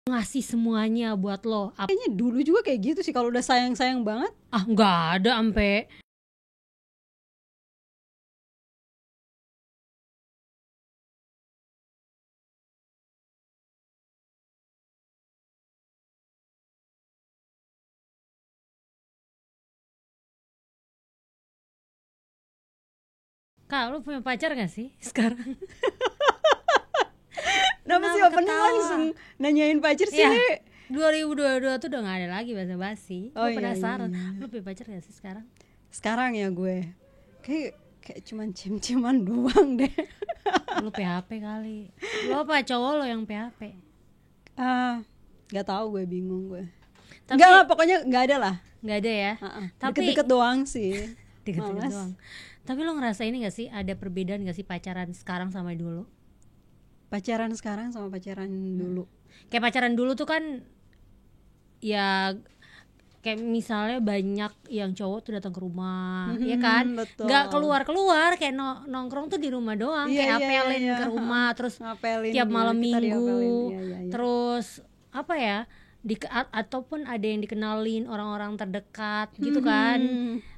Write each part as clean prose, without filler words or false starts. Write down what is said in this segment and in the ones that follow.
ngasih semuanya buat lo. Kayaknya dulu juga kayak gitu sih, kalau udah sayang-sayang banget. Nggak ada sampai Kak, lu punya pacar gak sih sekarang? Kenapa sih Kenapa opening ketawa? langsung nanyain pacar sih? Iya. 2022 tuh udah gak ada lagi basa-basi. Oh, Gue iya, penasaran. iya. Lu punya pacar gak sih sekarang? Sekarang ya gue kayak cuman cium-ciuman doang deh. Lu PHP kali. Lu apa cowok lo yang PHP? Nggak tahu, gue bingung gue. Tapi Nggak lah, pokoknya nggak ada lah. nggak ada ya. Tapi Deket-deket doang sih. deket-deket Males. doang. Tapi lo ngerasa ini gak sih, ada perbedaan gak sih pacaran sekarang sama dulu? Pacaran sekarang sama pacaran dulu. Kayak pacaran dulu tuh kan ya kayak misalnya banyak yang cowok tuh datang ke rumah, ya kan? Betul. Nggak keluar kayak nongkrong tuh di rumah doang, Iya, kayak iya, apelin iya. ke rumah, terus Ngapelin tiap ya, malam kita minggu, diapelin. Iya, iya. terus apa ya? Ataupun ada yang dikenalin orang-orang terdekat gitu kan.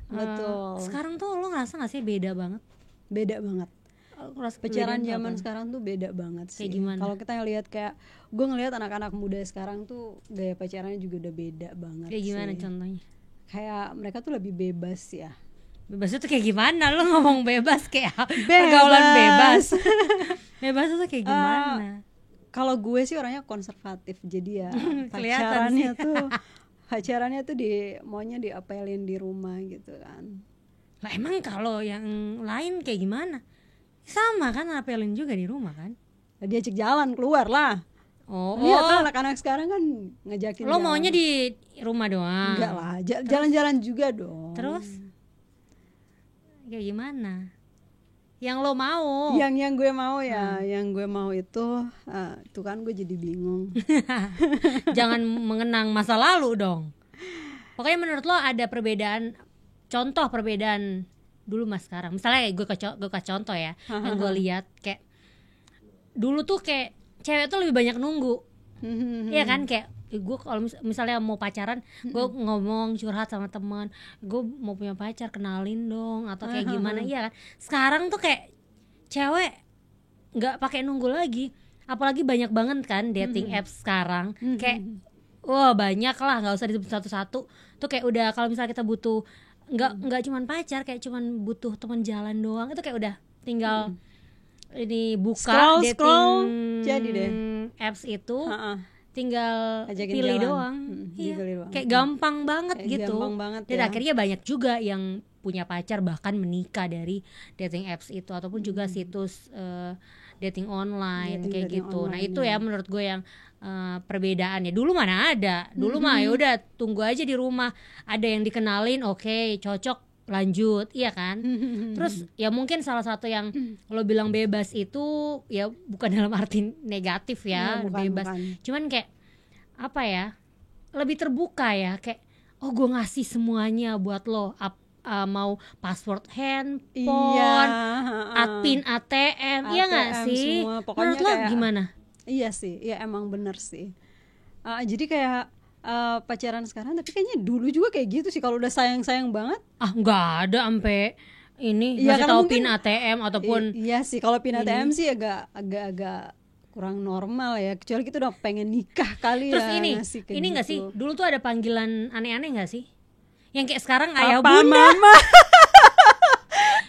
Betul. Sekarang tuh lo ngerasa gak sih beda banget? Beda banget. Ngerasa Pacaran perbedaan tuh zaman apa? sekarang tuh beda banget sih. Kayak gimana? Kalau kita ngelihat kayak gue ngelihat anak-anak muda sekarang tuh gaya pacarannya juga udah beda banget. Kayak gimana sih. contohnya? Kayak mereka tuh lebih bebas ya. Bebas itu kayak gimana? Lo ngomong bebas kayak pergaulan bebas. Bebas itu kayak gimana? Kalau gue sih orangnya konservatif, jadi ya Kelihatan pacarannya tuh maunya diapelin di rumah gitu kan. Lah emang kalau yang lain kayak gimana? Sama kan, apelin juga di rumah kan? Nah, diajak jalan keluar lah. Oh, Lihat kan anak-anak sekarang kan ngajakin lo jalan. maunya di rumah doang? Enggak lah, jalan-jalan juga dong. Terus kayak gimana? Yang lo mau? Yang gue mau ya, yang gue mau itu kan gue jadi bingung. Jangan mengenang masa lalu dong. Pokoknya menurut lo ada perbedaan, contoh perbedaan dulu mas sekarang. Misalnya gue ke contoh ya, yang gue lihat kayak dulu tuh kayak cewek tuh lebih banyak nunggu. Iya kan, kayak gue kalau misalnya mau pacaran, gue ngomong curhat sama teman, gue mau punya pacar, kenalin dong atau kayak gimana. Iya kan, sekarang tuh kayak cewek nggak pakai nunggu lagi, apalagi banyak banget kan dating apps sekarang. Kayak wah banyak lah, nggak usah disebut satu-satu. Tuh kayak udah kalau misalnya kita butuh nggak cuman pacar, kayak cuman butuh teman jalan doang, itu kayak udah tinggal ini buka scroll, dating jadi deh apps itu. Tinggal ajakin pilih jalan. doang. Iya. Pilih doang. Kayak gampang banget Kayak gitu. gampang banget Dan ya. akhirnya banyak juga yang punya pacar bahkan menikah dari dating apps itu, ataupun juga situs dating online kayak dating gitu. online, Nah, itu ya menurut gue yang perbedaannya. Dulu mana ada. Dulu mah ya udah tunggu aja di rumah, ada yang dikenalin, oke, cocok, lanjut, iya kan? Terus ya mungkin salah satu yang lo bilang bebas itu ya bukan dalam arti negatif ya, bebas. Cuman kayak apa ya? Lebih terbuka ya, kayak oh gue ngasih semuanya buat lo, mau password handphone, PIN ATM, iya nggak sih? Semua. Pokoknya menurut lo kayak, gimana? Iya sih, iya emang bener sih. Jadi kayak pacaran sekarang, tapi kayaknya dulu juga kayak gitu sih, kalau udah sayang-sayang banget. Nggak ada sampai ini Iya, ngasih karena tahu mungkin PIN ATM ataupun iya sih, kalau PIN ATM sih agak kurang normal ya, kecuali kita udah pengen nikah kali. Terus ya ini gitu. nggak sih, dulu tuh ada panggilan aneh-aneh nggak sih, yang kayak sekarang ayah Papa, bunda mama.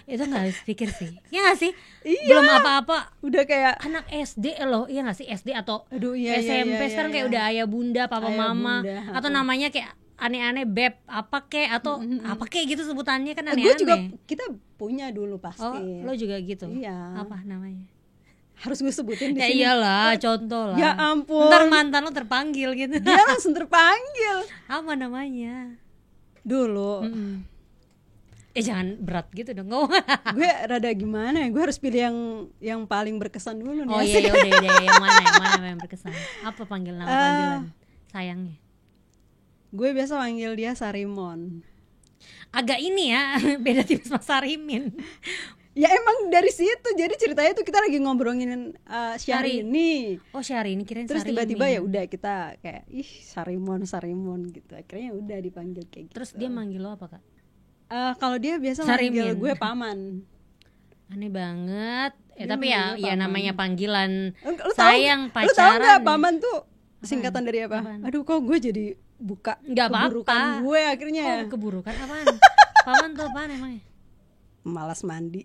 itu nggak habis pikir sih, ya nggak sih? Iya. Belum apa-apa Udah kayak anak SD loh, iya nggak sih, SD atau iya, SMP iya, sekarang iya, kayak iya. udah ayah bunda, papa Ayah mama, bunda, atau namanya kayak aneh-aneh, beb apa kek, atau apa kek gitu sebutannya kan gue juga, aneh-aneh. kita punya dulu pasti. Oh, lo juga gitu? Iya. Apa namanya? Harus gue sebutin di Ya sini. iyalah, contoh lah. Ya ampun. Ntar mantan lo terpanggil gitu. Dia langsung terpanggil. Apa namanya? Dulu. Jangan berat gitu dong. Gue rada gimana ya? Gue harus pilih yang paling berkesan dulu nih. Oh iya, udah yang mana yang berkesan? Apa panggilan sayangnya? Gue biasa panggil dia Sarimon. Agak ini ya, beda tipis sama Sarimin. Ya emang dari situ. Jadi ceritanya tuh kita lagi ngobrolin Syahrini. Oh Syahrini, kirain Terus Syahrini. tiba-tiba ya udah kita kayak Sarimon gitu. Akhirnya udah dipanggil kayak gitu. Terus dia manggil lo apa kak? Kalau dia biasa manggil gue paman. Aneh banget. Dia Tapi ya manggil paman. namanya panggilan Lu sayang tahu, pacaran. lu tahu nggak nih. paman tuh singkatan dari apa? Apaan? Aduh kok gue jadi buka Nggak keburukan apa-apa. gue akhirnya. Oh, keburukan apaan? Paman tuh apaan emangnya? Malas mandi.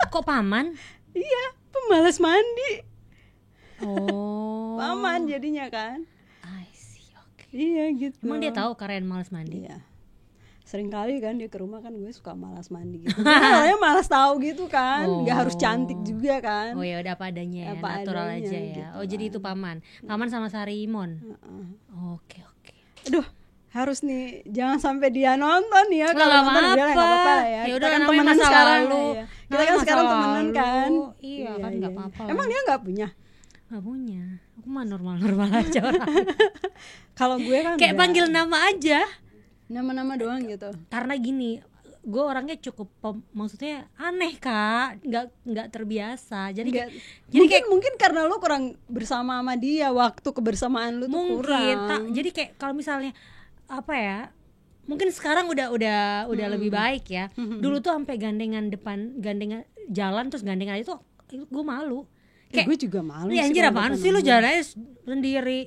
Kok paman? Iya, pemalas mandi. Oh. Paman jadinya kan. I see, oke. Iya gitu. Emang dia tahu kalian malas mandi? Iya. Sering kali kan dia ke rumah kan gue suka malas mandi gitu. Orangnya malas tahu gitu kan. Nggak harus cantik juga kan. Oh ya udah apa adanya ya, Apa natural adanya aja ya. gitu Oh jadi itu paman sama Sarimon. Oke. Aduh, harus nih jangan sampai dia nonton ya. Nggak Kalau nonton apa-apa. biar nggak apa-apa lah ya. Ya Kita udah, kan namanya temenan masa sekarang lalu. ya. Kita Namanya kan masa sekarang temenan lalu. kan. Iya kan, nggak apa-apa lah. Emang dia nggak punya? Gak punya. Aku mah normal-normal aja orang. Kalau gue kan Kayak udah panggil nama aja. nama-nama doang gitu. Karena gini, gue orangnya cukup maksudnya aneh kak, nggak terbiasa. Jadi Nggak- jadi mungkin karena lu kurang bersama sama dia, waktu kebersamaan lu tuh mungkin kurang. jadi kayak kalau misalnya apa ya, mungkin sekarang udah lebih baik ya. Dulu tuh sampai gandengan jalan terus gandengan itu gue malu. Kayak gue juga malu ya sih anjir kalau apaan depan sih lu umum. jalan aja sendiri.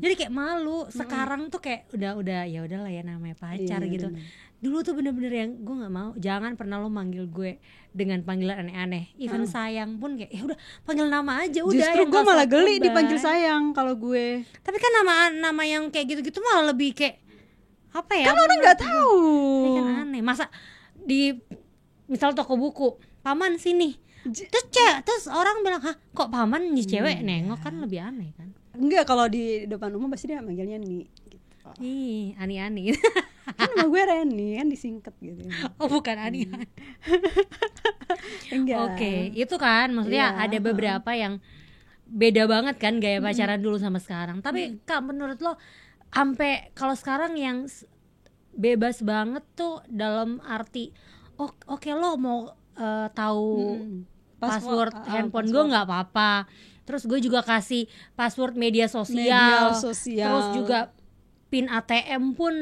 Jadi kayak malu. Sekarang tuh kayak udah ya udahlah ya namanya pacar Iya, gitu. bener. Dulu tuh bener-bener yang gue nggak mau. Jangan pernah lo manggil gue dengan panggilan aneh-aneh. Even sayang pun kayak ya udah panggil nama aja udah. Justru yang gue nggak malah usah geli lebay. dipanggil sayang kalau gue. Tapi kan nama yang kayak gitu-gitu malah lebih kayak apa ya? Kan orang nggak tahu. Ini kan aneh. Masa di misal toko buku, paman sini. Terus orang bilang, "Hah, kok paman nih cewek nengok?" Kan lebih aneh kan. Enggak, kalau di depan umum pasti dia manggilnya Ni gitu. Ih, ani-ani. Kan nama gue Reni kan disingkat gitu. Oh, bukan ani. Enggak. Oke, itu kan maksudnya Iya, ada beberapa yang beda banget kan gaya pacaran dulu sama sekarang. Tapi Kak, menurut lo sampai kalau sekarang yang bebas banget tuh dalam arti oke, lo mau tahu password handphone gue nggak apa-apa. Terus gue juga kasih password media sosial. Terus juga PIN ATM pun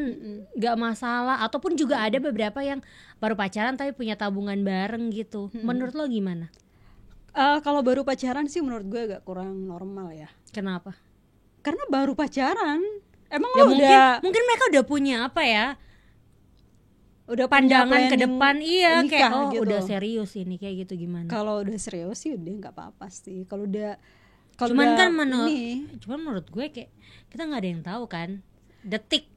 nggak masalah. Ataupun juga ada beberapa yang baru pacaran tapi punya tabungan bareng gitu. Menurut lo gimana? Kalau baru pacaran sih menurut gue agak kurang normal ya. Kenapa? Karena baru pacaran. Emang Ya lo mungkin mereka udah punya apa ya? udah Pandangan ke punya depan planning kayak nikah gitu. udah serius ini kayak gitu gimana? Kalau udah serius sih udah nggak apa-apa sih. Kalau Cuman udah kan ini, menurut gue kayak kita nggak ada yang tahu kan detik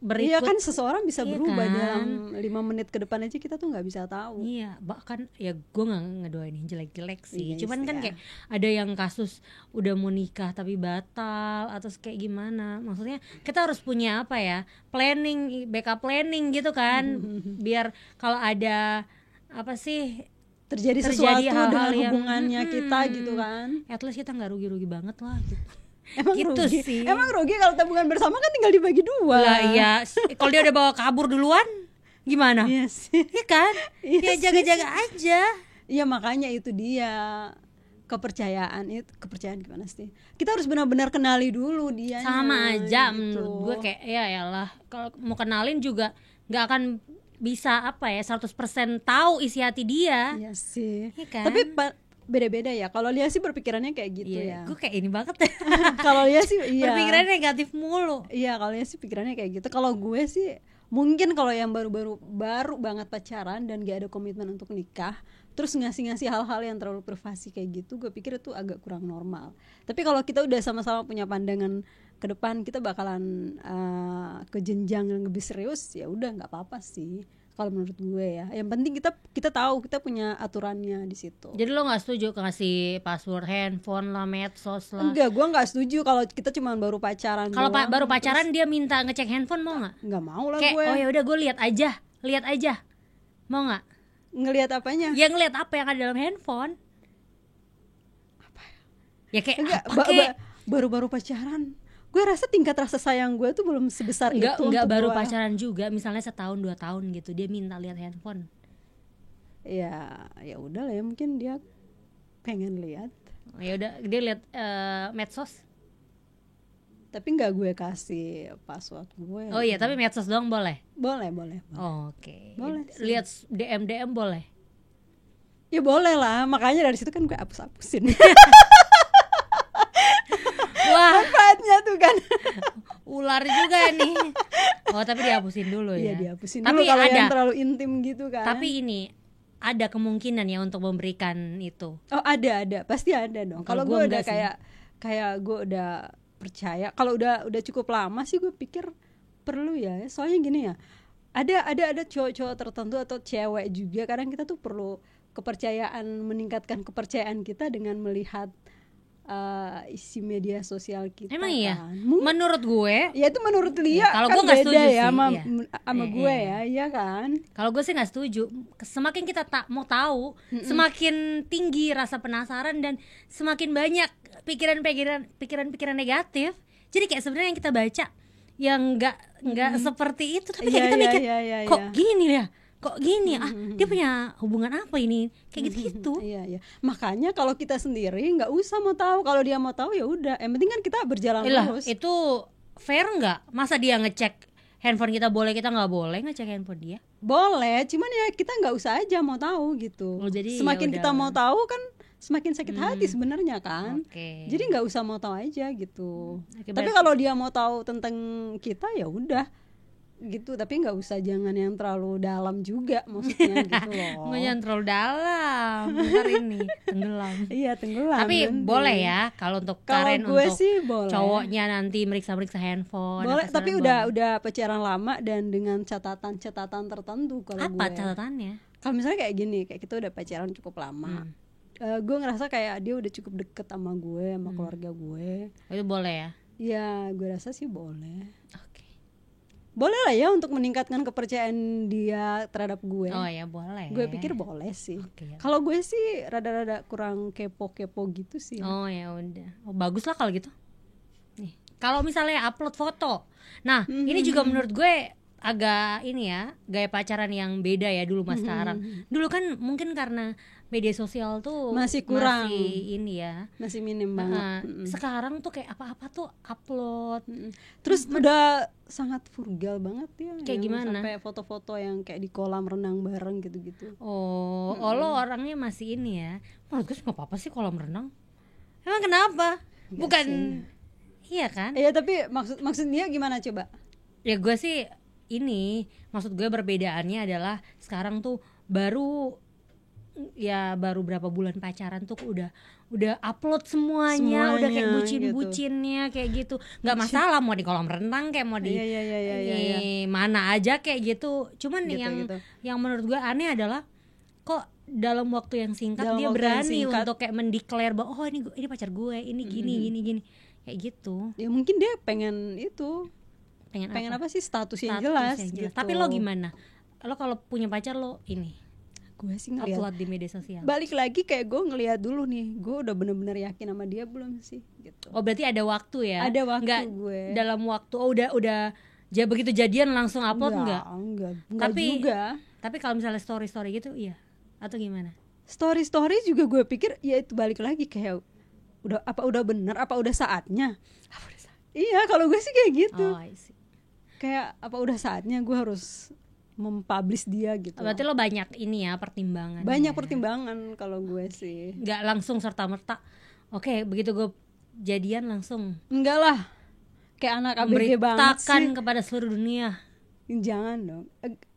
berikut. iya kan seseorang bisa Iya berubah kan? dalam 5 menit ke depan aja kita tuh nggak bisa tahu. Iya, bahkan ya gue nggak ngedoain yang jelek-jelek sih. Iya Cuman sih kan ya. kayak ada yang kasus udah mau nikah tapi batal atau kayak gimana. Maksudnya kita harus punya apa ya? Planning, backup planning gitu kan. Biar kalau ada apa sih terjadi sesuatu hal-hal dengan yang, hubungannya kita gitu kan. at least kita nggak rugi-rugi banget lah gitu. Emang Gitu rugi. sih. Emang rugi kalau tabungan bersama kan tinggal dibagi 2. Lah iya, kalau dia udah bawa kabur duluan gimana? Iya sih. Iya kan? Iya Ya sih. jaga-jaga aja. Iya makanya itu dia kepercayaan gimana sih? Kita harus benar-benar kenali dulu dia. Sama aja gitu. menurut gue kayak ya kalau mau kenalin juga nggak akan bisa apa ya 100% tahu isi hati dia. Iya sih. Iya kan? Tapi beda-beda ya. Kalau Lia sih berpikirannya kayak gitu Iya, ya. gue kayak ini banget. Kalau Lia sih iya. Berpikiran negatif mulu. Iya, kalau Lia sih pikirannya kayak gitu. Kalau gue sih mungkin kalau yang baru banget pacaran dan gak ada komitmen untuk nikah, terus ngasih hal-hal yang terlalu privasi kayak gitu, gue pikir itu agak kurang normal. Tapi kalau kita udah sama-sama punya pandangan ke depan, kita bakalan ke jenjang yang lebih serius, ya udah nggak apa-apa sih. Kalau menurut gue ya, yang penting kita tahu kita punya aturannya di situ. Jadi lo nggak setuju kasih password handphone lah, medsos lah? Enggak, gue nggak setuju kalau kita cuma baru pacaran. Kalau doang, baru pacaran terus dia minta ngecek handphone mau nggak? nggak mau lah Kayak gue. oh ya udah gue lihat aja, mau nggak? Ngelihat apanya? Ya ngelihat apa yang ada dalam handphone. Apa? Ya kayak Enggak, apa kayak baru-baru pacaran. Gue rasa tingkat rasa sayang gue tuh belum sebesar itu. enggak untuk baru gue. pacaran juga, misalnya 1-2 tahun gitu dia minta lihat handphone. ya udah lah ya, mungkin dia pengen lihat. Ya udah, dia lihat medsos. Tapi nggak gue kasih password gue. Oh iya, tapi medsos doang boleh. Boleh. Oke. Boleh sih. Lihat DM boleh. Ya boleh lah, makanya dari situ kan gue hapus-hapusin. Wah, Manfaatnya tuh kan. ular juga nih. Oh, tapi dihapusin dulu Iya ya. dihapusin Tapi dulu kalau ada. yang terlalu intim gitu kan. Tapi ini ada kemungkinan ya untuk memberikan itu. Oh ada, pasti ada dong. Kalau Kalau gua gue udah enggak sih. kayak gue udah percaya, kalau udah cukup lama sih gue pikir perlu ya. Soalnya gini ya, ada cowok-cowok tertentu atau cewek juga, kadang kita tuh perlu kepercayaan, meningkatkan kepercayaan kita dengan melihat isi media sosial kita. Emang iya? kan. Menurut gue, Ya itu menurut Lia kalau kan gue nggak beda setuju ya sih, sama iya. gue ya, iya kan. kalau gue sih nggak setuju. Semakin kita tak mau tahu, semakin tinggi rasa penasaran dan semakin banyak pikiran negatif. Jadi kayak sebenarnya yang kita baca yang nggak seperti itu, tapi kayak kita mikir kok gini ya, kok gini dia punya hubungan apa ini, kayak gitu. Iya. Makanya kalau kita sendiri nggak usah mau tahu, kalau dia mau tahu ya udah. Yang penting kan kita berjalan terus. Itu fair nggak? Masa dia ngecek handphone kita boleh, kita nggak boleh ngecek handphone dia? Boleh, cuman ya kita nggak usah aja mau tahu gitu. Oh, jadi semakin ya kita udah. mau tahu kan semakin sakit hati sebenarnya kan. Oke. Jadi nggak usah mau tahu aja gitu. Oke, Tapi berarti- kalau dia mau tahu tentang kita ya udah gitu. Tapi nggak usah, jangan yang terlalu dalam juga maksudnya gitu loh. Jangan terlalu dalam, bentar ini tenggelam. Iya tenggelam. Tapi nanti. boleh ya kalau untuk Kalau Karen, gue untuk sih boleh. cowoknya nanti meriksa handphone. Boleh, apa tapi segala boleh. udah pacaran lama dan dengan catatan tertentu kalau Apa gue. catatannya? Kalau misalnya kayak gini, kayak kita udah pacaran cukup lama. Gue ngerasa kayak dia udah cukup deket sama gue, sama keluarga gue. Oh, itu boleh ya? Ya, gue rasa sih boleh. Oke. Boleh lah ya untuk meningkatkan kepercayaan dia terhadap gue. Oh ya boleh. Gue pikir boleh sih. Oke. Kalau gue sih rada-rada kurang kepo-kepo gitu sih. Oh ya udah. Oh, bagus lah kalau gitu. Nih, kalau misalnya upload foto. Nah, ini juga menurut gue agak ini ya, gaya pacaran yang beda ya dulu sama sekarang. Dulu kan mungkin karena media sosial tuh Masih kurang. masih ini ya. Masih minim banget. Nah, sekarang tuh kayak apa-apa tuh upload. Terus udah sangat frugal banget ya. Kayak yang gimana? Sampai foto-foto yang kayak di kolam renang bareng gitu-gitu. Oh, lo orangnya masih ini ya. Menurut gue nggak apa-apa sih kolam renang. Emang kenapa? Bukan, iya kan? Iya, tapi maksudnya gimana coba? Ya gue sih ini, maksud gue perbedaannya adalah sekarang tuh baru berapa bulan pacaran tuh udah upload semuanya udah kayak bucin-bucinnya kayak gitu. Nggak masalah mau di kolam renang kayak mau di mana aja kayak gitu. Cuman yang menurut gue aneh adalah kok dalam waktu yang singkat dia berani untuk kayak mendeklar bahwa oh ini pacar gue, ini gini kayak gitu. Ya mungkin dia pengen itu. Pengen apa sih, status yang jelas gitu. Tapi lo gimana? Lo kalau punya pacar lo ini gue sih ngeliat upload di media sosial. Balik lagi kayak gue ngeliat dulu nih, gue udah bener-bener yakin sama dia belum sih gitu. Oh berarti ada waktu ya? Ada waktu. Nggak, gue dalam waktu udah begitu jadian langsung upload enggak tapi juga. Tapi kalau misalnya story gitu iya atau gimana? Story juga gue pikir ya itu balik lagi kayak udah benar, apa udah saatnya? Iya, kalau gue sih kayak gitu. Oh, I see. Kayak apa udah saatnya gue harus mempublish dia gitu. Berarti lo banyak ini ya pertimbangan. Banyak pertimbangan kalau gue sih. Nggak langsung serta-merta. Oke, begitu gue jadian langsung. Enggak lah. Kayak anak ABG banget sih. Memberitakan kepada seluruh dunia. Jangan dong.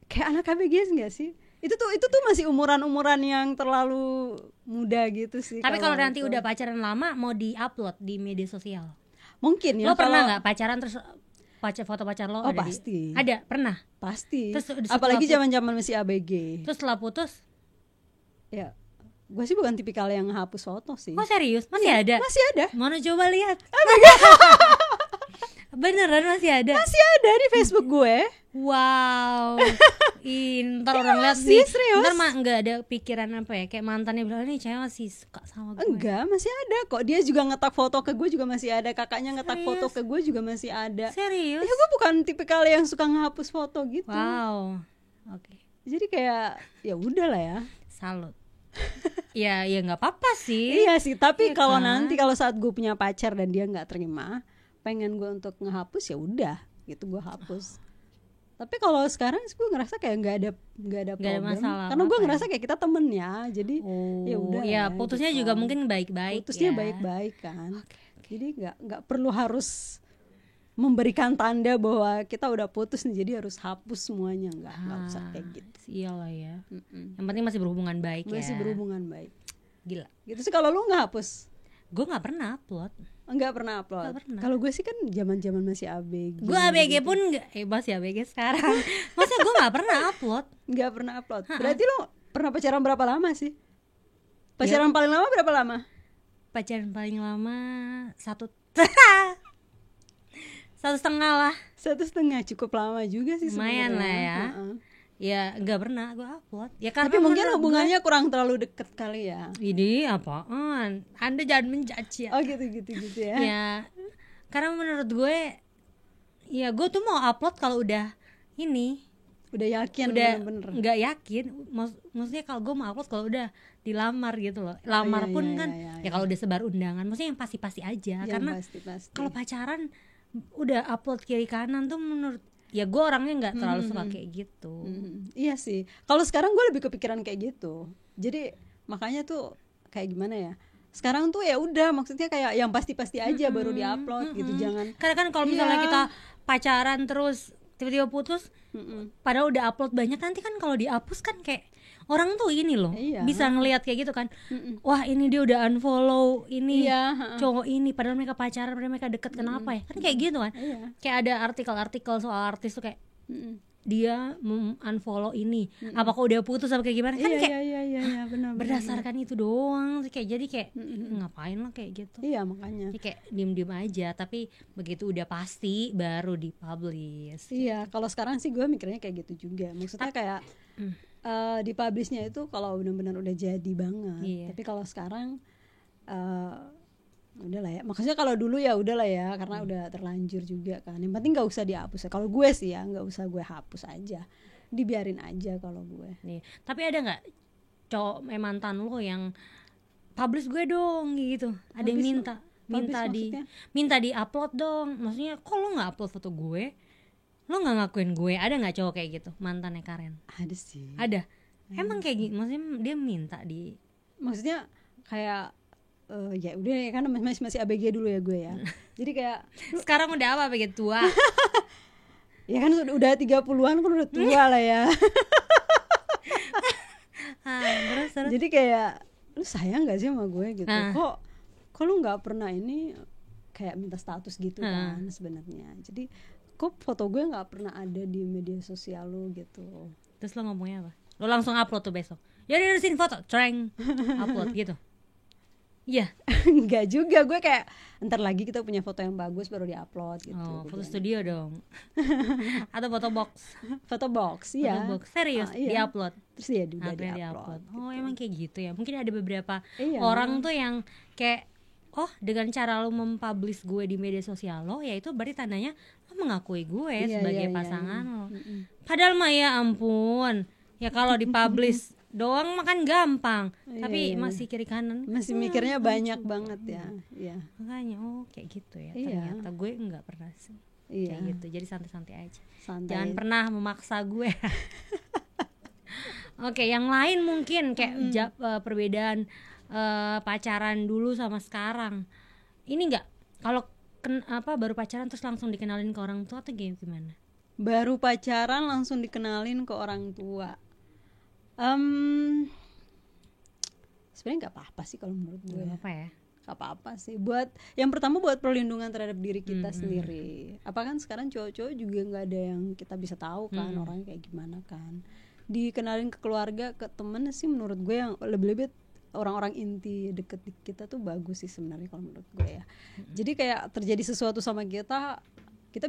Kayak anak ABG enggak sih? Itu tuh masih umuran yang terlalu muda gitu sih. Tapi kalau nanti udah pacaran lama mau di-upload di media sosial. Mungkin ya. Lo pernah nggak pacaran terus foto pacar lo? Oh pasti. Ada, pernah. Pasti. Terus apalagi zaman-zaman masih ABG. Terus setelah putus? Ya, gue sih bukan tipikal yang hapus foto sih. Oh serius? Masih ada? Masih ada. Mana coba lihat. Beneran masih ada? Masih ada di Facebook gue. Wow. Ntar orang lihat nih. Serius. Ntar nggak ada pikiran apa ya? Kayak mantannya bilang nih cewek masih suka sama gue. Enggak, masih ada kok. Dia juga ngetak foto ke gue juga masih ada. Kakaknya ngetak foto ke gue juga masih ada. Serius? Ya gue bukan tipikal yang suka ngehapus foto gitu. Wow. Oke. Jadi kayak ya udah lah ya. salut. Ya nggak apa-apa sih. Iya sih, tapi Iya kalau kan? nanti kalau saat gue punya pacar dan dia nggak terima, pengen gue untuk ngehapus, ya udah gitu gue hapus. Tapi kalau sekarang sih gue ngerasa kayak nggak ada Nggak ada problem, masalah karena gue apa-apa ngerasa kayak kita temen ya, jadi ya udah ya putusnya gitu. juga mungkin baik-baik. Putusnya ya. baik-baik kan. Jadi nggak perlu harus memberikan tanda bahwa kita udah putus nih, jadi harus hapus semuanya, nggak usah kayak gitu. Iyalah ya. Yang penting masih berhubungan baik ya. Masih berhubungan baik. Gila. Gitu sih kalau lu nggak hapus. Gue nggak pernah upload. Nggak pernah upload. Nggak pernah. Kalau gue sih kan zaman masih ABG. Gue ABG pun nggak, masih ABG sekarang. Maksudnya gue nggak pernah upload. Nggak pernah upload. Berarti lo pernah pacaran berapa lama sih? Pacaran paling lama berapa lama? Pacaran paling lama 1,5 lah. 1,5, cukup lama juga sih Lumayan sebenarnya. lah ya. Heeh. Ya nggak pernah gue upload. Ya karena Tapi mungkin menurut hubungannya kurang terlalu deket kali ya. ini apaan? Anda jangan menjudge ya. Oh gitu ya. Ya karena menurut gue, ya gue tuh mau upload kalau udah ini, Udah yakin udah bener-bener. nggak yakin. Maksudnya kalau gue mau upload kalau udah dilamar gitu loh. Lamar iya, pun iya, kan iya, ya kalau udah sebar undangan, maksudnya yang pasti-pasti aja. Yang Karena pasti. kalau pacaran udah upload kiri kanan tuh menurut ya gue orangnya nggak terlalu suka kayak gitu. Iya sih. Kalau sekarang gue lebih kepikiran kayak gitu. Jadi makanya tuh kayak gimana ya? Sekarang tuh ya udah, maksudnya kayak yang pasti-pasti aja baru diupload gitu. Jangan. Karena kan kalau misalnya Iya. kita pacaran terus tiba-tiba putus, padahal udah upload banyak, nanti kan kalau dihapus kan kayak orang tuh ini loh Iya. bisa ngelihat kayak gitu kan. Wah ini dia udah unfollow ini Iya, cowok ini, padahal mereka pacaran, padahal mereka deket, kenapa ya, kan kayak gitu kan. Iya. Kayak ada artikel-artikel soal artis tuh kayak dia unfollow ini, apakah udah putus apa kayak gimana kan, kayak Iya, benar. berdasarkan itu doang kayak, jadi kayak ngapain lah kayak gitu. Iya, makanya. Jadi kayak diem-diem aja, tapi begitu udah pasti baru dipublish. Iya, kalau sekarang sih gue mikirnya kayak gitu juga. Maksudnya kayak dipublishnya itu kalau benar-benar udah jadi banget. Iya. Tapi kalau sekarang udahlah ya. Maksudnya kalau dulu ya udahlah ya, karena udah terlanjur juga kan. Yang penting nggak usah dihapus. Kalau gue sih ya nggak usah gue hapus aja, dibiarin aja kalau gue. Nih, tapi ada nggak cowok mantan lo yang publish gue dong gitu? Ada yang Publish minta di upload dong. Maksudnya kok lo nggak upload foto gue? Lo nggak ngakuin gue? Ada nggak cowok kayak gitu, mantannya Karen? Ada sih. Ada. Emang kayak gitu? Maksudnya dia minta di? Maksudnya kayak ya udah ya, kan masih ABG dulu ya gue ya. Jadi kayak Sekarang udah apa begitu tua? ya kan udah 30-an kan udah tua lah ya. Terus. Jadi kayak lu sayang gak sih sama gue gitu? Kok lu nggak pernah ini kayak minta status gitu kan sebenarnya. Jadi kok foto gue nggak pernah ada di media sosial lu gitu. Terus lo ngomongnya apa? Lo langsung upload tuh besok. Ya udah sini foto, treng, upload gitu. Iya. Enggak juga, gue kayak ntar lagi kita punya foto yang bagus baru diupload gitu. Oh, foto studio dong. Atau foto box. Foto box, iya. Foto box serius Iya. diupload. Terus dia udah Akhirnya diupload. Oh, emang kayak gitu ya. Mungkin ada beberapa Iya. orang tuh yang kayak, oh dengan cara lo mempublish gue di media sosial lo, ya itu berarti tandanya lo mengakui gue Iya, sebagai iya, pasangan iya. lo. Padahal mah ya ampun, ya kalau dipublish doang makan gampang, tapi iya. masih kiri kanan. Masih mikirnya banyak banget ya. Iya. Makanya kayak gitu ya. Iya. Ternyata gue enggak pernah sih. Iya. Kayak gitu. Jadi santai-santai aja. Santai. Jangan pernah memaksa gue. Oke, yang lain mungkin kayak perbedaan pacaran dulu sama sekarang. Ini enggak, kalau baru pacaran terus langsung dikenalin ke orang tua atau gimana? Baru pacaran langsung dikenalin ke orang tua. Sebenarnya nggak apa-apa sih kalau menurut gue. Apa ya? Gak apa-apa sih. Buat yang pertama buat perlindungan terhadap diri kita sendiri. Apa kan sekarang cowok-cowok juga nggak ada yang kita bisa tahu kan orangnya kayak gimana kan. Dikenalin ke keluarga, ke temen sih menurut gue yang lebih-lebih orang-orang inti deket kita tuh bagus sih sebenarnya kalau menurut gue ya. Jadi kayak terjadi sesuatu sama kita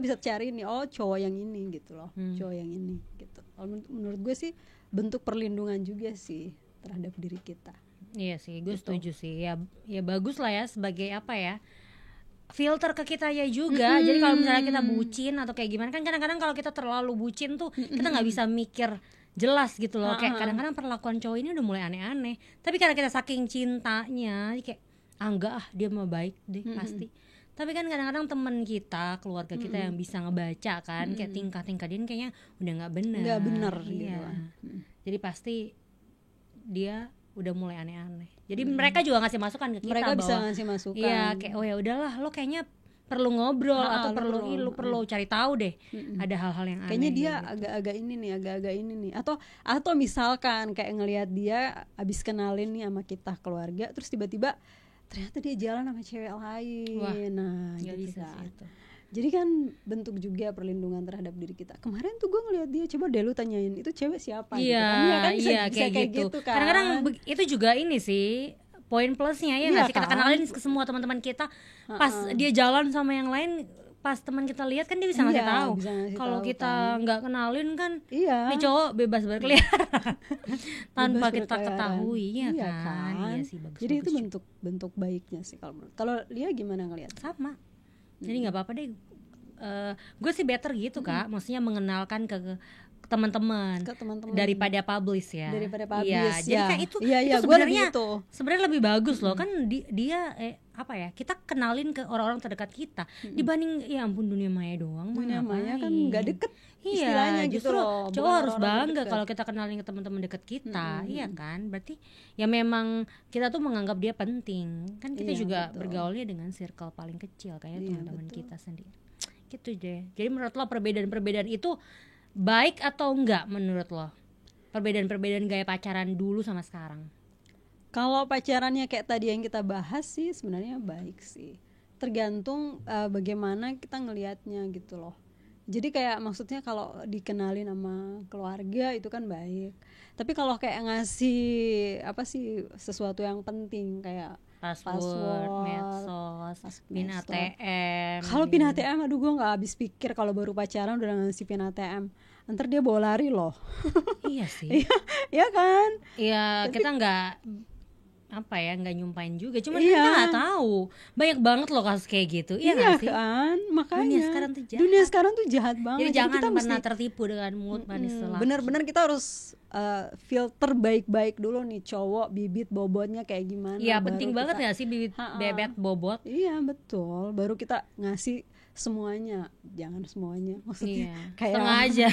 bisa cari nih, oh cowok yang ini gitu loh, cowok yang ini gitu. Kalau menurut gue sih bentuk perlindungan juga sih terhadap diri kita. Iya sih, gue setuju sih. Ya bagus lah ya sebagai apa ya, filter ke kita ya juga. Jadi kalau misalnya kita bucin atau kayak gimana kan, kadang-kadang kalau kita terlalu bucin tuh kita nggak bisa mikir jelas gitu loh. Kayak kadang-kadang perlakuan cowok ini udah mulai aneh-aneh, tapi karena kita saking cintanya kayak enggak dia mah baik deh pasti. Tapi kan kadang-kadang teman kita, keluarga kita yang bisa ngebaca kan, kayak tingkah-tingkah dia kayaknya udah nggak benar gitu iya. kan. Jadi pasti dia udah mulai aneh-aneh. Jadi mereka juga ngasih masukan ke kita, mereka bahwa bisa ngasih masukan. iya, kayak oh ya udahlah, lo kayaknya perlu ngobrol atau lu perlu cari tahu deh. Ada hal-hal yang aneh. Kayaknya dia gitu. agak-agak ini nih. Atau misalkan kayak ngelihat dia abis kenalin nih sama kita keluarga, terus tiba-tiba ternyata dia jalan sama cewek lain. Wah, nah, gak gitu bisa kan. sih itu. Jadi kan bentuk juga perlindungan terhadap diri kita. Kemarin tuh gue ngeliat dia, coba deh lu tanyain itu cewek siapa Iya, gitu kan. Ya kan bisa kayak gitu kan. Kadang-kadang itu juga ini sih poin plusnya ya nggak sih, kita kenalin ke semua teman-teman kita. Pas dia jalan sama yang lain, pas teman kita lihat kan dia bisa ngasih tahu. Kalau kita nggak kenalin kan, nih cowok bebas berkeliaran tanpa kita ketahui, ya kan? Iya sih, bagus. Jadi itu bentuk baiknya sih kalau menurut. Kalau Lia gimana ngelihat? Sama. Jadi nggak apa-apa deh. Gue sih better gitu Kak, maksudnya mengenalkan ke teman-teman daripada publish ya. Iya, jadi kayak itu sebenarnya lebih bagus loh kan. Dia apa ya, kita kenalin ke orang-orang terdekat kita dibanding ya ampun dunia maya doang. Dunia maya kan nggak deket istilahnya gitu loh. Cowok harus bangga kalau kita kenalin ke teman-teman deket kita. Iya kan, berarti ya memang kita tuh menganggap dia penting kan. Kita juga bergaulnya dengan circle paling kecil kayak teman-teman kita sendiri gitu deh. Jadi menurut lo perbedaan itu baik atau enggak menurut lo? Perbedaan gaya pacaran dulu sama sekarang. Kalau pacarannya kayak tadi yang kita bahas sih sebenarnya baik sih. Tergantung bagaimana kita ngelihatnya gitu loh. Jadi kayak maksudnya kalau dikenalin sama keluarga itu kan baik. Tapi kalau kayak ngasih apa sih sesuatu yang penting kayak password medsos, pin ATM. Kalau pin ATM aduh gue nggak habis pikir kalau baru pacaran udah ngasih pin ATM. Ntar dia bawa lari loh. Iya sih. Iya kan? Iya, kita nggak nggak nyumpain juga, cuman kita nggak tahu banyak banget loh kasus kayak gitu. Iya nggak sih kan, makanya dunia sekarang tuh jahat banget. Jadi jangan kita pernah tertipu dengan mulut manis lelaki. Bener-bener kita harus filter baik-baik dulu nih cowok bibit bobotnya kayak gimana. Iya penting banget nggak sih bibit bebet bobot. Iya betul, baru kita ngasih semuanya, jangan semuanya maksudnya kayak setengah aja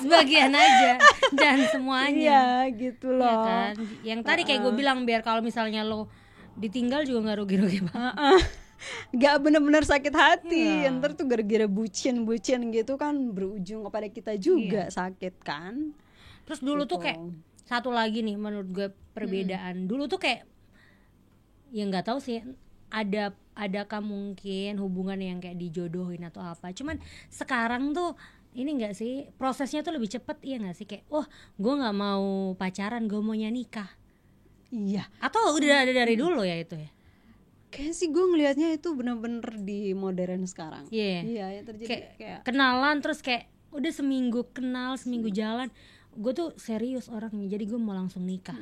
sebagian aja, jangan semuanya. Iya gitu loh. Iya kan? Yang tadi kayak gue bilang, biar kalau misalnya lo ditinggal juga nggak rugi-rugi banget. Gak bener-bener sakit hati. Ntar tuh gara-gara bucin gitu kan berujung kepada kita juga sakit kan. Terus dulu tuh kayak satu lagi nih menurut gue perbedaan. Dulu tuh kayak ya nggak tahu sih, adakah mungkin hubungan yang kayak dijodohin atau apa. Cuman sekarang tuh ini enggak sih, prosesnya tuh lebih cepet, iya enggak sih? Kayak gue nggak mau pacaran, gue maunya nikah. Iya. Atau udah ada dari dulu ya itu ya? Kayak sih gue ngelihatnya itu bener-bener di modern sekarang. Iya, yang terjadi kayak kenalan terus kayak udah seminggu kenal, seminggu jalan, gue tuh serius orangnya, jadi gue mau langsung nikah.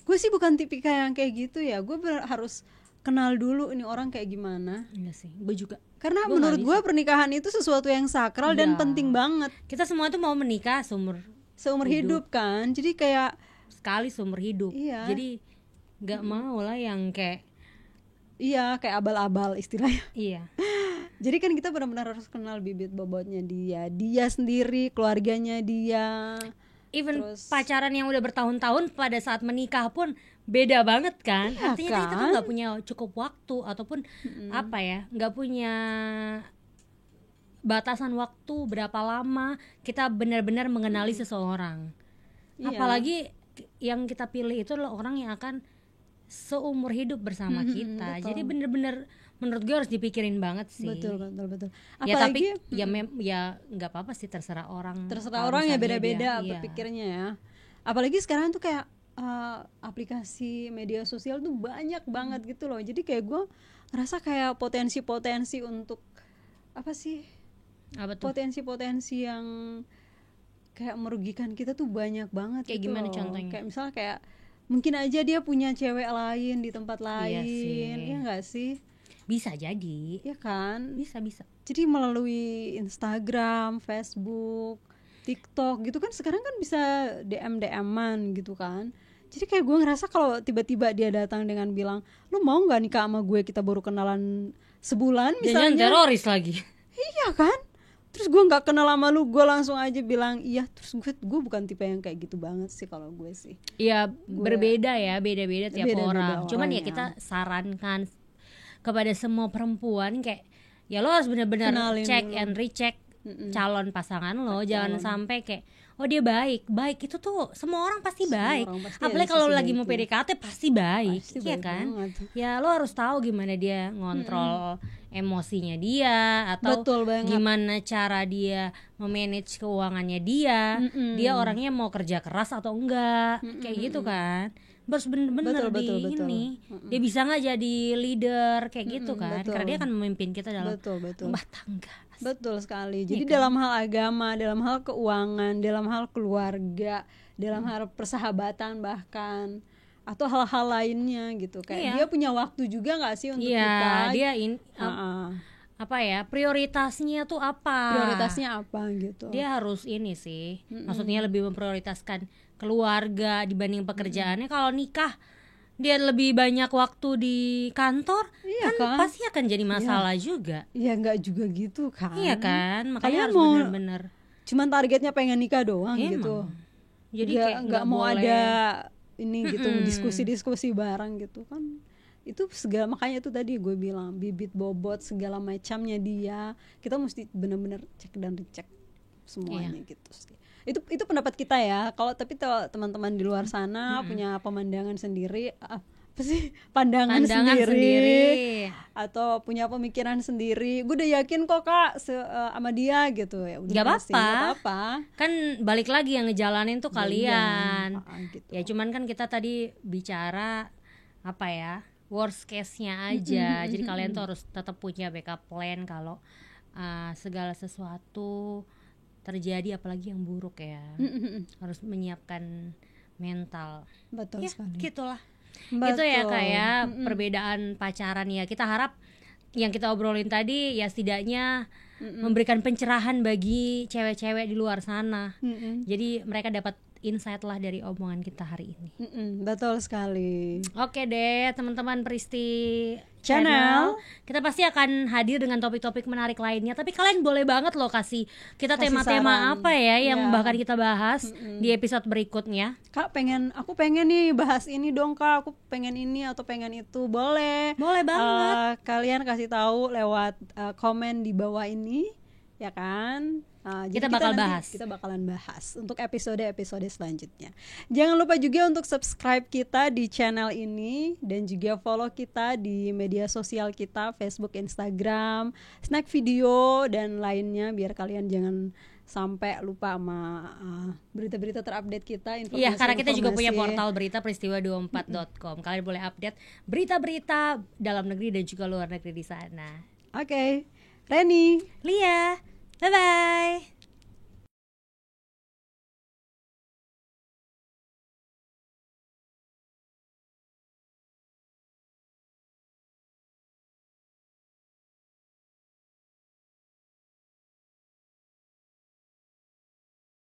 Gue sih bukan tipikal yang kayak gitu ya. Gue harus kenal dulu ini orang kayak gimana. Enggak sih, gue juga. Karena menurut gue pernikahan itu sesuatu yang sakral dan penting banget. Kita semua tuh mau menikah seumur hidup kan. Jadi kayak sekali seumur hidup. Iya. Jadi nggak mau lah yang kayak kayak abal-abal istilahnya. Iya. Jadi kan kita benar-benar harus kenal bibit bobotnya dia sendiri, keluarganya dia. Even pacaran yang udah bertahun-tahun pada saat menikah pun beda banget kan. Artinya kan kita tuh nggak punya cukup waktu ataupun nggak punya batasan waktu berapa lama kita benar-benar mengenali seseorang. Apalagi yang kita pilih itu adalah orang yang akan seumur hidup bersama kita. Betul. Jadi benar-benar menurut gue harus dipikirin banget sih. Betul. Apalagi, ya tapi ya nggak apa-apa sih, terserah orang ya beda-beda berpikirnya ya. Apalagi sekarang tuh kayak aplikasi media sosial tuh banyak banget gitu loh. Jadi kayak gue ngerasa kayak potensi untuk apa tuh? Potensi yang kayak merugikan kita tuh banyak banget. Kayak gitu gimana loh. contohnya? Kayak misalnya kayak mungkin aja dia punya cewek lain di tempat lain. Iya nggak sih? Bisa jadi. Ya kan? Bisa. Jadi melalui Instagram, Facebook, TikTok gitu kan, sekarang kan bisa DM-an gitu kan. Jadi kayak gue ngerasa kalau tiba-tiba dia datang dengan bilang, lu mau nggak nikah sama gue, kita baru kenalan sebulan Jangan misalnya. teroris lagi. Iya kan? Terus gue nggak kenal sama lu, gue langsung aja bilang iya. Terus gue bukan tipe yang kayak gitu banget sih kalau gue sih. Iya, berbeda ya, beda-beda tiap Beda-beda orang. Cuman orang ya kita sarankan kepada semua perempuan kayak ya lo harus benar-benar Kenalin check dulu. and recheck calon pasangan lo. Jangan sampai kayak oh dia baik itu tuh semua orang pasti baik. orang pasti Apalagi ada kalau sisi lagi mau baiknya. PDKT pasti baik, Pasti iya baik kan? banget. Ya lo harus tahu gimana dia ngontrol emosinya dia, atau Betul banget. gimana cara dia memanage keuangannya dia. Dia orangnya mau kerja keras atau enggak, kayak gitu kan? Harus bener-bener Betul. ini. Dia bisa nggak jadi leader kayak gitu kan? betul. Karena dia akan memimpin kita dalam Betul. rumah tangga. Betul sekali. Jadi kan? dalam hal agama, dalam hal keuangan, dalam hal keluarga, dalam hal persahabatan bahkan, atau hal-hal lainnya gitu. Kayak Iya. dia punya waktu juga nggak sih untuk Iya, kita? dia Heeh. apa ya, prioritasnya tuh apa? Prioritasnya apa gitu? Dia harus ini sih, maksudnya lebih memprioritaskan keluarga dibanding pekerjaannya. Kalau nikah dia lebih banyak waktu di kantor, Iya kan kan? pasti akan jadi masalah juga. Ya nggak juga gitu kan? Iya kan, makanya Kalian harus mau benar-benar. cuman targetnya pengen nikah doang Emang. gitu. Jadi Nggak- kayak nggak mau boleh. ada ini gitu, diskusi-diskusi bareng gitu kan. Itu segala, makanya itu tadi gue bilang bibit bobot segala macamnya dia, kita mesti benar-benar cek dan dicek semuanya gitu sih. Itu pendapat kita ya. Kalau tapi teman-teman di luar sana punya pemandangan sendiri, apa sih, pandangan sendiri atau punya pemikiran sendiri, gue udah yakin kok Kak sama dia gitu ya. Udah Gak pasti, apa-apa. nggak apa-apa. Kan balik lagi yang ngejalanin tuh kalian. Gitu. Ya cuman kan kita tadi bicara apa ya, worst case-nya aja. Jadi kalian tuh harus tetap punya backup plan kalau segala sesuatu terjadi, apalagi yang buruk ya. Harus menyiapkan mental. Betul Ya sekali. gitulah. Betul. Itu ya kayak perbedaan pacaran ya. Kita harap yang kita obrolin tadi ya setidaknya memberikan pencerahan bagi cewek-cewek di luar sana. Jadi mereka dapat insight lah dari omongan kita hari ini. Betul sekali. Oke deh teman-teman Pristi Channel. kita pasti akan hadir dengan topik-topik menarik lainnya. Tapi kalian boleh banget loh kasih kita Kasih tema-tema saran. apa ya yang Ya. bahkan kita bahas di episode berikutnya. Kak aku pengen nih bahas ini dong Kak, aku pengen ini atau pengen itu, boleh. Boleh banget. Kalian kasih tahu lewat komen di bawah ini, ya kan? Jadi Kita bakal nanti bahas. Kita bakalan bahas untuk episode-episode selanjutnya. Jangan lupa juga untuk subscribe kita di channel ini dan juga follow kita di media sosial kita, Facebook, Instagram, Snack Video dan lainnya, biar kalian jangan sampai lupa sama berita-berita terupdate kita, informasi. Iya, karena kita juga punya portal berita peristiwa24.com. Kalian boleh update berita-berita dalam negeri dan juga luar negeri di sana. Oke. Reni. Lia, bye-bye.